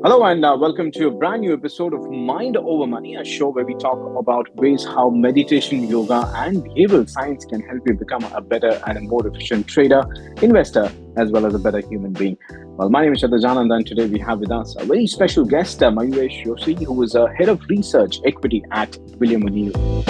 Hello and welcome to a brand new episode of Mind Over Money, a show where we talk about ways how meditation, yoga, and behavioral science can help you become a better and a more efficient trader, investor, as well as a better human being. Well, my name is Shadajanand, and today we have with us a very special guest, Mayuresh Joshi, who is a head of research equity at William O'Neill.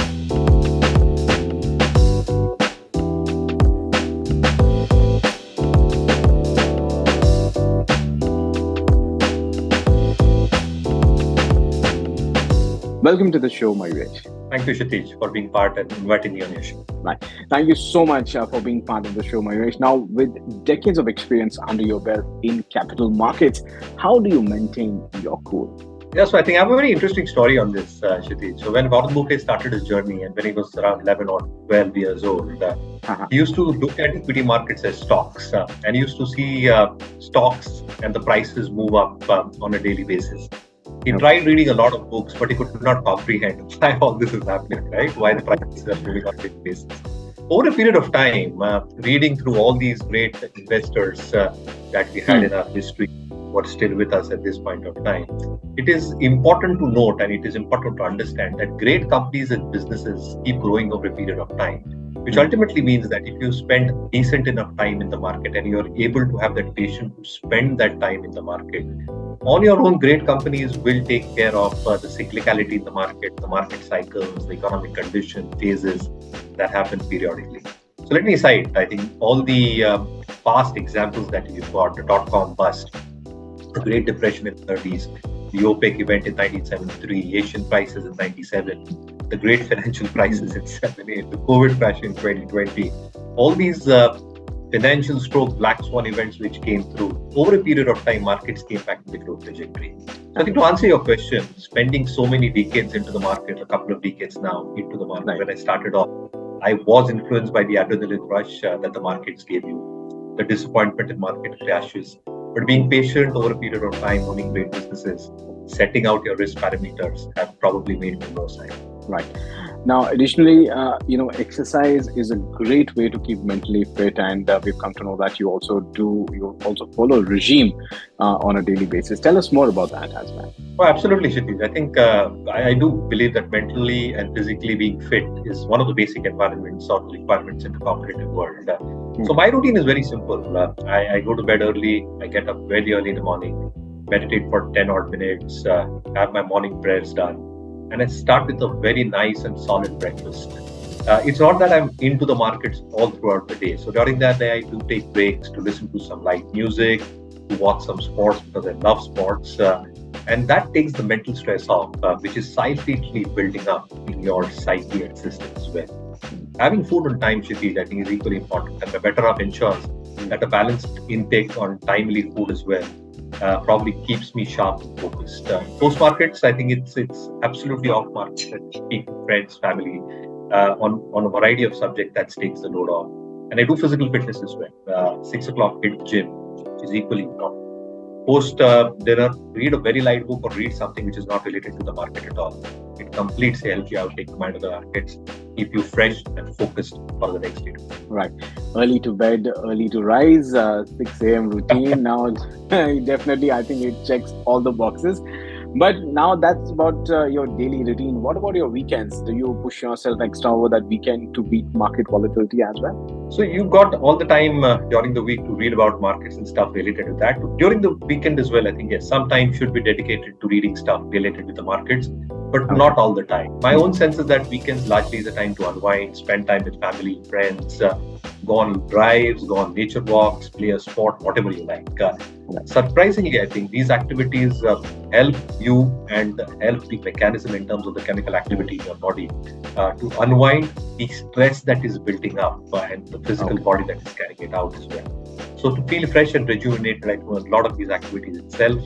Welcome to the show, Mayuresh. Thank you, Shatish, for being part and inviting me on your show. Right. Thank you so much for being part of the show, Mayuresh. Now, with decades of experience under your belt in capital markets, how do you maintain your cool? Yeah, so I think I have a very interesting story on this, Shatish. So when Warren Buffett started his journey and when he was around 11 or 12 years old, he used to look at equity markets as stocks and he used to see stocks and the prices move up on a daily basis. He tried reading a lot of books, but he could not comprehend why all this is happening, right? Why the prices are moving on a daily basis. Over a period of time, reading through all these great investors that we had in our history, who are still with us at this point of time, it is important to note and it is important to understand that great companies and businesses keep growing over a period of time, which ultimately means that if you spend decent enough time in the market and you're able to have that patience to spend that time in the market, on your own, great companies will take care of the cyclicality in the market cycles, the economic condition phases that happen periodically. So let me cite, I think, all the past examples that you've got, the dot-com bust, the Great Depression in the 30s, the OPEC event in 1973, Asian crisis in 97, the Great Financial Crisis in 78, the COVID crash in 2020, all these financial stroke black swan events which came through. Over a period of time, markets came back to the growth trajectory. So I think to answer your question, spending so many decades into the market, a couple of decades now into the market, when I started off, I was influenced by the adrenaline rush that the markets gave you, the disappointment in market crashes. But being patient over a period of time, owning great businesses, setting out your risk parameters have probably made me more side. Right. Now, additionally, exercise is a great way to keep mentally fit, and we've come to know that you also follow a regime on a daily basis. Tell us more about that as well. Oh, absolutely, Shatish. I think I do believe that mentally and physically being fit is one of the basic environments or requirements in the competitive world. So my routine is very simple. I go to bed early. I get up very early in the morning, meditate for 10 odd minutes, have my morning prayers done, and I start with a very nice and solid breakfast. It's not that I'm into the markets all throughout the day. So during that day, I do take breaks to listen to some light music, to watch some sports because I love sports. And that takes the mental stress off, which is silently building up in your psyche and system as well. Having food on time, Shatish, I think is equally important. And the better off ensures that a balanced intake on timely food as well probably keeps me sharp and focused. Post markets, I think it's absolutely off market. I speak to friends, family on a variety of subjects that takes the load off. And I do physical fitness as well. 6 o'clock hit the gym, which is equally important. Post dinner, read a very light book or read something which is not related to the market at all. It completes helps you out, take command of the markets, keep you fresh and focused for the next day. Right. Early to bed, early to rise, 6 a.m. routine. Now, definitely, I think it checks all the boxes. But now that's about your daily routine. What about your weekends? Do you push yourself extra over that weekend to beat market volatility as well? So you've got all the time during the week to read about markets and stuff related to that. During the weekend as well, I think, yes, some time should be dedicated to reading stuff related with the markets, but not all the time. My own sense is that weekends largely is a time to unwind, spend time with family, friends, go on drives, go on nature walks, play a sport, whatever you like. Surprisingly, I think these activities help you and help the mechanism in terms of the chemical activity in your body to unwind the stress that is building up and the physical body that is carrying it out as well. So to feel fresh and rejuvenated, I do a lot of these activities itself.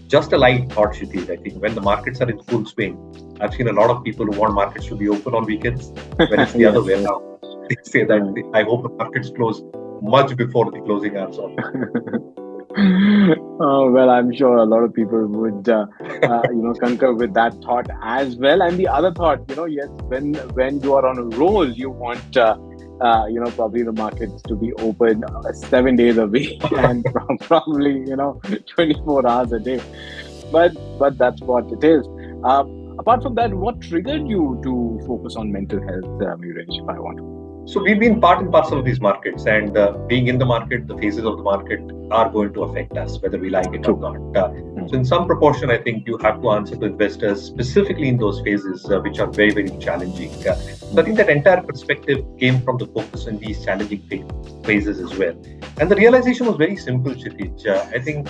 Just a light thought, Shiti, I think when the markets are in full swing, I've seen a lot of people who want markets to be open on weekends, when it's the other way around. They say that I hope the markets close much before the closing hours. Well, I'm sure a lot of people would, concur with that thought as well. And the other thought, yes, when you are on a roll, you want, probably the markets to be open 7 days a week and probably, 24 hours a day. but that's what it is. Uh, Apart from that, what triggered you to focus on mental health, Mayuresh, if I want to? So we've been part and parcel of these markets, and being in the market, the phases of the market are going to affect us, whether we like it or not. So in some proportion, I think you have to answer to investors specifically in those phases, which are very, very challenging. So I think that entire perspective came from the focus on these challenging phases as well. And the realization was very simple, Kshitij. I think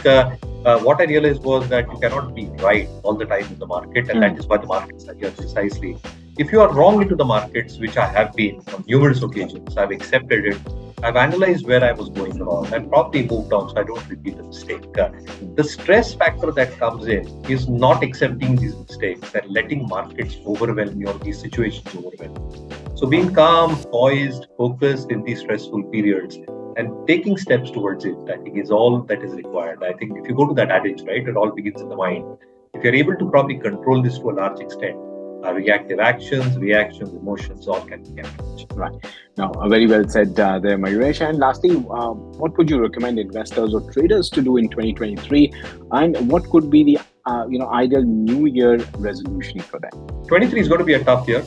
what I realized was that you cannot be right all the time in the market, and that is why the markets are here precisely. If you are wrong into the markets, which I have been on numerous occasions, I've accepted it. I've analyzed where I was going wrong and probably moved on so I don't repeat the mistake. The stress factor that comes in is not accepting these mistakes and letting markets overwhelm you or these situations overwhelm you. So being calm, poised, focused in these stressful periods and taking steps towards it, I think, is all that is required. I think if you go to that adage, right, it all begins in the mind. If you're able to probably control this to a large extent, reactive actions, reactions, emotions, all can be managed. Right. Now, very well said there, Mayuresh. And lastly, what would you recommend investors or traders to do in 2023? And what could be the ideal New Year resolution for them? 23 is going to be a tough year.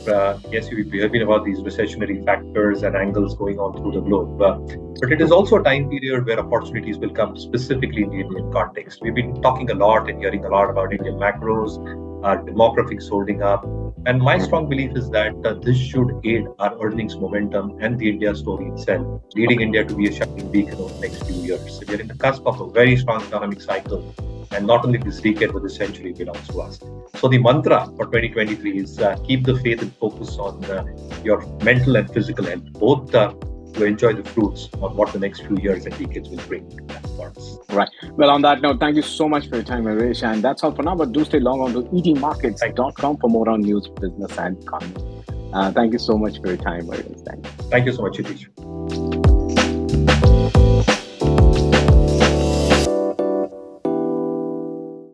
Yes, we've heard about these recessionary factors and angles going on through the globe. But it is also a time period where opportunities will come specifically in the Indian context. We've been talking a lot and hearing a lot about Indian macros, our demographics holding up. And my strong belief is that this should aid our earnings momentum and the India story itself, leading India to be a shining beacon over the next few years. So we are in the cusp of a very strong economic cycle. And not only this decade, but this century belongs to us. So the mantra for 2023 is keep the faith and focus on your mental and physical health, both to enjoy the fruits of what the next few years and decades will bring for us. Right. Well, on that note, thank you so much for your time, Mayuresh. And that's all for now, but do stay long on to edmarkets.com for more on news, business, and economy. Thank you so much for your time, Mayuresh. Thank you so much, Kshitij.